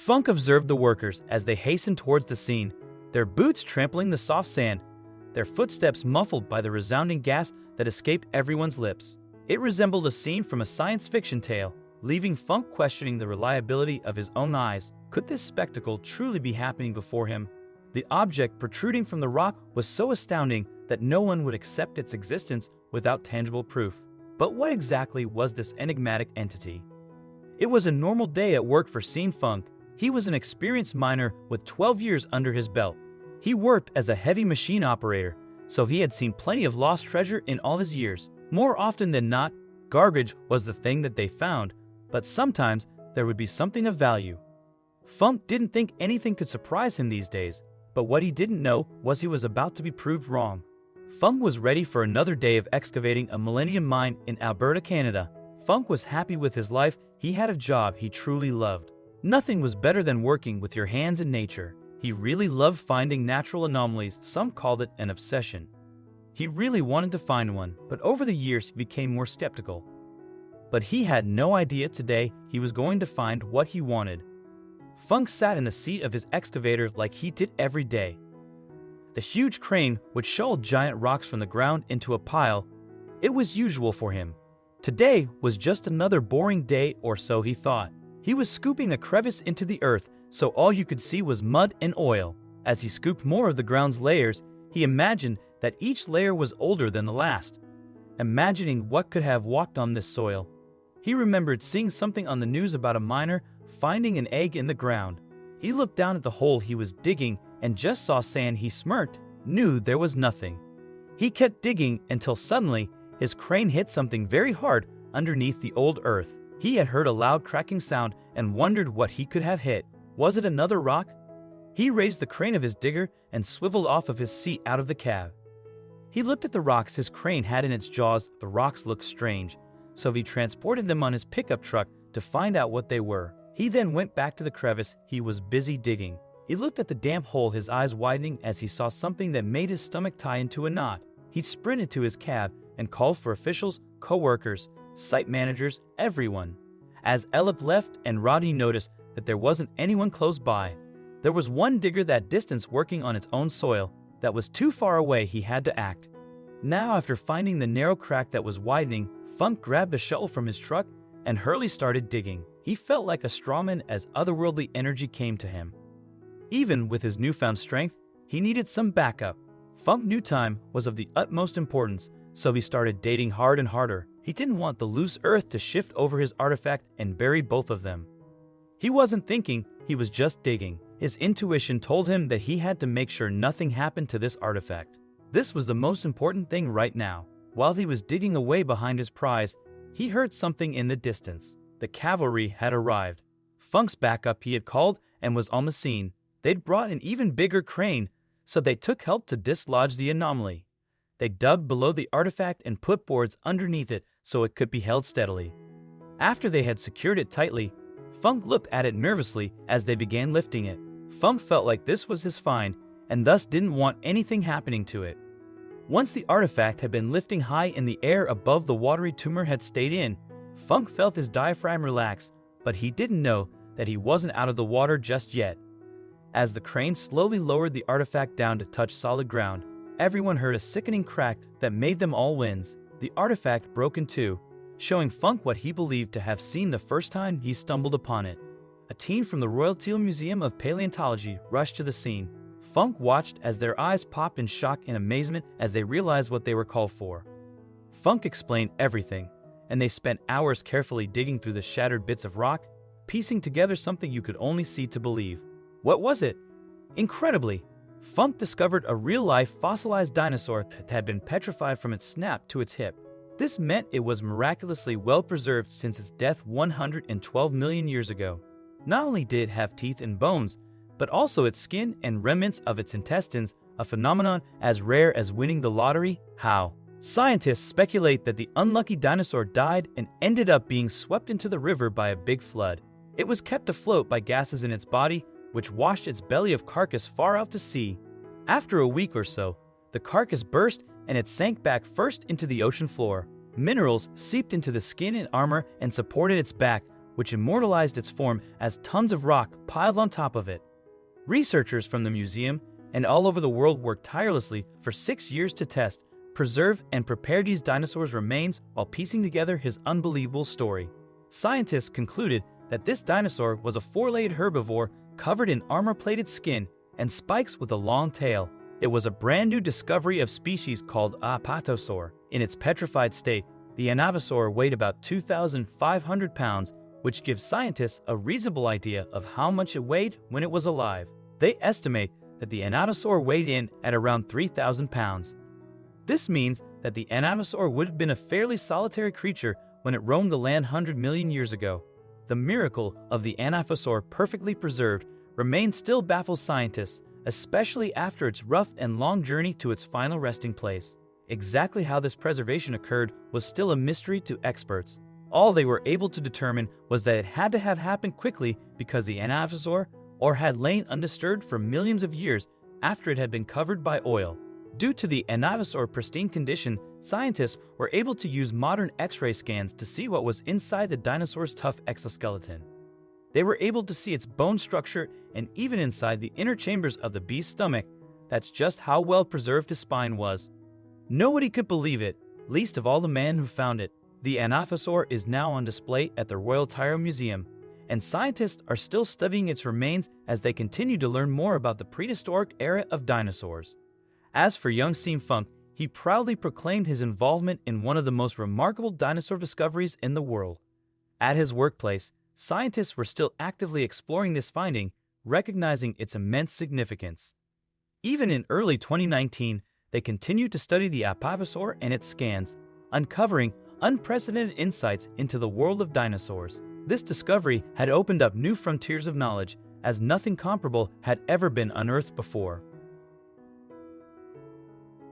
Funk observed the workers as they hastened towards the scene, their boots trampling the soft sand, their footsteps muffled by the resounding gasp that escaped everyone's lips. It resembled a scene from a science fiction tale, leaving Funk questioning the reliability of his own eyes. Could this spectacle truly be happening before him? The object protruding from the rock was so astounding that no one would accept its existence without tangible proof. But what exactly was this enigmatic entity? It was a normal day at work for Scene Funk. He was an experienced miner with 12 years under his belt. He worked as a heavy machine operator, so he had seen plenty of lost treasure in all his years. More often than not, garbage was the thing that they found, but sometimes there would be something of value. Funk didn't think anything could surprise him these days, but what he didn't know was he was about to be proved wrong. Funk was ready for another day of excavating a millennium mine in Alberta, Canada. Funk was happy with his life. He had a job he truly loved. Nothing was better than working with your hands in nature. He really loved finding natural anomalies. Some called it an obsession. He really wanted to find one, but over the years he became more skeptical. But he had no idea today he was going to find what he wanted. Funk sat in the seat of his excavator like he did every day. The huge crane would shovel giant rocks from the ground into a pile. It was usual for him. Today was just another boring day, or so he thought. He was scooping a crevice into the earth, so all you could see was mud and oil. As he scooped more of the ground's layers, he imagined that each layer was older than the last. Imagining what could have walked on this soil, he remembered seeing something on the news about a miner finding an egg in the ground. He looked down at the hole he was digging and just saw sand. He smirked, knew there was nothing. He kept digging until suddenly his crane hit something very hard underneath the old earth. He had heard a loud cracking sound and wondered what he could have hit. Was it another rock? He raised the crane of his digger and swiveled off of his seat out of the cab. He looked at the rocks his crane had in its jaws. The rocks looked strange, so he transported them on his pickup truck to find out what they were. He then went back to the crevice he was busy digging. He looked at the damp hole, his eyes widening as he saw something that made his stomach tie into a knot. He sprinted to his cab and called for officials, co-workers, site managers, everyone. As Elip left and Roddy noticed that there wasn't anyone close by. There was one digger that distance working on its own soil. That was too far away. He had to act. Now, after finding the narrow crack that was widening, Funk grabbed a shovel from his truck and Hurley started digging. He felt like a strawman as otherworldly energy came to him. Even with his newfound strength, he needed some backup. Funk knew time was of the utmost importance, so he started digging hard and harder. He didn't want the loose earth to shift over his artifact and bury both of them. He wasn't thinking, he was just digging. His intuition told him that he had to make sure nothing happened to this artifact. This was the most important thing right now. While he was digging away behind his prize, he heard something in the distance. The cavalry had arrived. Funk's backup he had called and was on the scene. They'd brought an even bigger crane, so they took help to dislodge the anomaly. They dug below the artifact and put boards underneath it so it could be held steadily. After they had secured it tightly, Funk looked at it nervously as they began lifting it. Funk felt like this was his find and thus didn't want anything happening to it. Once the artifact had been lifting high in the air above the watery tumor had stayed in, Funk felt his diaphragm relax, but he didn't know that he wasn't out of the water just yet. As the crane slowly lowered the artifact down to touch solid ground, everyone heard a sickening crack that made them all wince. The artifact broke in two, showing Funk what he believed to have seen the first time he stumbled upon it. A team from the Royal Museum of Paleontology rushed to the scene. Funk watched as their eyes popped in shock and amazement as they realized what they were called for. Funk explained everything, and they spent hours carefully digging through the shattered bits of rock, piecing together something you could only see to believe. What was it? Incredibly, Funk discovered a real-life fossilized dinosaur that had been petrified from its snap to its hip. This meant it was miraculously well preserved since its death 112 million years ago. Not only did it have teeth and bones, but also its skin and remnants of its intestines, a phenomenon as rare as winning the lottery. How? Scientists speculate that the unlucky dinosaur died and ended up being swept into the river by a big flood. It was kept afloat by gases in its body, which washed its belly of carcass far out to sea. After a week or so, the carcass burst and it sank back first into the ocean floor. Minerals seeped into the skin and armor and supported its back, which immortalized its form as tons of rock piled on top of it. Researchers from the museum and all over the world worked tirelessly for 6 years to test, preserve, and prepare these dinosaurs' remains while piecing together his unbelievable story. Scientists concluded that this dinosaur was a four-legged herbivore covered in armor-plated skin and spikes with a long tail. It was a brand new discovery of species called Apatosaur. In its petrified state, the Ankylosaur weighed about 2,500 pounds, which gives scientists a reasonable idea of how much it weighed when it was alive. They estimate that the Ankylosaur weighed in at around 3,000 pounds. This means that the Ankylosaur would have been a fairly solitary creature when it roamed the land 100 million years ago. The miracle of the Ankylosaur perfectly preserved remains still baffles scientists, especially after its rough and long journey to its final resting place. Exactly how this preservation occurred was still a mystery to experts. All they were able to determine was that it had to have happened quickly because the Ankylosaur or had lain undisturbed for millions of years after it had been covered by oil. Due to the Ankylosaur's pristine condition, scientists were able to use modern X-ray scans to see what was inside the dinosaur's tough exoskeleton. They were able to see its bone structure and even inside the inner chambers of the beast's stomach. That's just how well preserved his spine was. Nobody could believe it, least of all the man who found it. The Ankylosaur is now on display at the Royal Tyro Museum, and scientists are still studying its remains as they continue to learn more about the prehistoric era of dinosaurs. As for young Sean Funk, he proudly proclaimed his involvement in one of the most remarkable dinosaur discoveries in the world. At his workplace, scientists were still actively exploring this finding, recognizing its immense significance. Even in early 2019, they continued to study the Apatosaur and its scans, uncovering unprecedented insights into the world of dinosaurs. This discovery had opened up new frontiers of knowledge, as nothing comparable had ever been unearthed before.